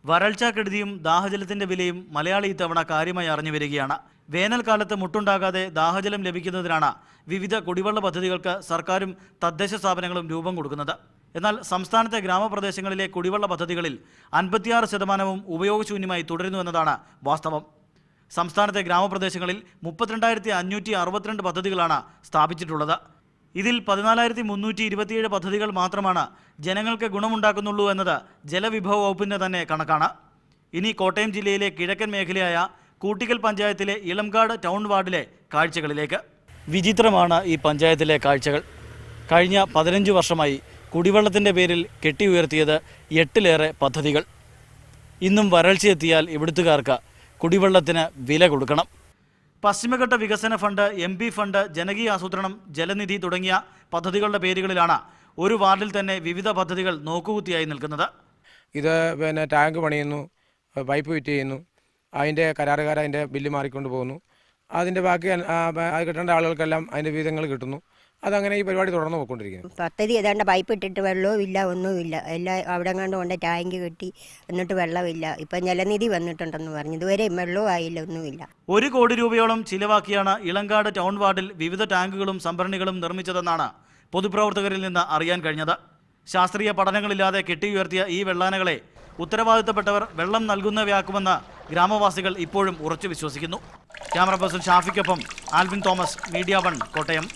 വരൾച്ചാക്കെടുതിയും ദാഹജലത്തിന്റെ വിലയും മലയാളി ഇത്തവണ കാര്യമായി അറിഞ്ഞു വരികയാണ്. വേനൽക്കാലത്ത് മുട്ടുണ്ടാകാതെ ദാഹജലം ലഭിക്കുന്നതിനാണ് വിവിധ കുടിവെള്ള പദ്ധതികൾക്ക് സർക്കാരും തദ്ദേശ സ്ഥാപനങ്ങളും രൂപം കൊടുക്കുന്നത്. എന്നാൽ സംസ്ഥാനത്തെ ഗ്രാമപ്രദേശങ്ങളിലെ കുടിവെള്ള പദ്ധതികളിൽ 56% ഉപയോഗശൂന്യമായി തുടരുന്നുവെന്നതാണ് വാസ്തവം. സംസ്ഥാനത്തെ ഗ്രാമപ്രദേശങ്ങളിൽ 32,562 പദ്ധതികളാണ് സ്ഥാപിച്ചിട്ടുള്ളത്. ഇതിൽ 14,327 പദ്ധതികൾ മാത്രമാണ് ജനങ്ങൾക്ക് ഗുണമുണ്ടാക്കുന്നുള്ളൂ എന്നത് ജലവിഭവ വകുപ്പിൻ്റെ തന്നെ കണക്കാണ്. ഇനി കോട്ടയം ജില്ലയിലെ കിഴക്കൻ മേഖലയായ കൂട്ടിക്കൽ പഞ്ചായത്തിലെ ഇളംകാട് ടൗൺ വാർഡിലെ കാഴ്ചകളിലേക്ക്. വിചിത്രമാണ് ഈ പഞ്ചായത്തിലെ കാഴ്ചകൾ. കഴിഞ്ഞ 15 വർഷമായി കുടിവെള്ളത്തിൻ്റെ പേരിൽ കെട്ടിയുയർത്തിയത് 8ലേറെ പദ്ധതികൾ. ഇന്നും വരൾച്ചയെത്തിയാൽ ഇവിടുത്തുകാർക്ക് കുടിവെള്ളത്തിന് വില കൊടുക്കണം. പശ്ചിമഘട്ട വികസന ഫണ്ട്, MP ഫണ്ട്, ജനകീയ ആസൂത്രണം, ജലനിധി തുടങ്ങിയ പദ്ധതികളുടെ പേരുകളിലാണ് ഒരു വാർഡിൽ തന്നെ വിവിധ പദ്ധതികൾ നോക്കുകുത്തിയായി നിൽക്കുന്നത്. ഇത് ടാങ്ക് പണിയുന്നു, പൈപ്പ് ഫിറ്റ് ചെയ്യുന്നു, അതിൻ്റെ കരാറുകാർ അതിൻ്റെ ബില്ല് മാറിക്കൊണ്ട് പോകുന്നു. അതിൻ്റെ ബാക്കി അത് കിട്ടേണ്ട ആളുകൾക്കെല്ലാം അതിൻ്റെ വിഹിതങ്ങൾ കിട്ടുന്നു. അതങ്ങനെ ഈ പരിപാടി തുടർന്ന് പോയിക്കൊണ്ടിരിക്കുന്നു. പദ്ധതി ഏതാണ്ട് പൈപ്പ് ഇട്ടിട്ട് വെള്ളവും ഇല്ല, ഒന്നുമില്ല. എല്ലാം അവിടെ കണ്ട് കൊണ്ട് ടാങ്ക് കെട്ടി എന്നിട്ട് വെള്ളമില്ല. ഇപ്പം ജലനിധി വന്നിട്ടുണ്ടെന്ന് പറഞ്ഞു, ഇതുവരെ വെള്ളവും ആയില്ല, ഒന്നുമില്ല. 1 കോടി രൂപയോളം ചിലവാക്കിയാണ് ഇളങ്കാട് ടൗൺ വാർഡിൽ വിവിധ ടാങ്കുകളും സംഭരണികളും നിർമ്മിച്ചതെന്നാണ് പൊതുപ്രവർത്തകരിൽ നിന്ന് അറിയാൻ കഴിഞ്ഞത്. ശാസ്ത്രീയ പഠനങ്ങളില്ലാതെ കെട്ടിയുയർത്തിയ ഈ വെള്ളാനകളെ ഉത്തരവാദിത്തപ്പെട്ടവർ വെള്ളം നൽകുന്നവയാക്കുമെന്ന് ഗ്രാമവാസികൾ ഇപ്പോഴും ഉറച്ചു വിശ്വസിക്കുന്നു. ക്യാമറ പേഴ്സൺ ഷാഫിക്കൊപ്പം ആൽവിൻ തോമസ്, മീഡിയ 1, കോട്ടയം.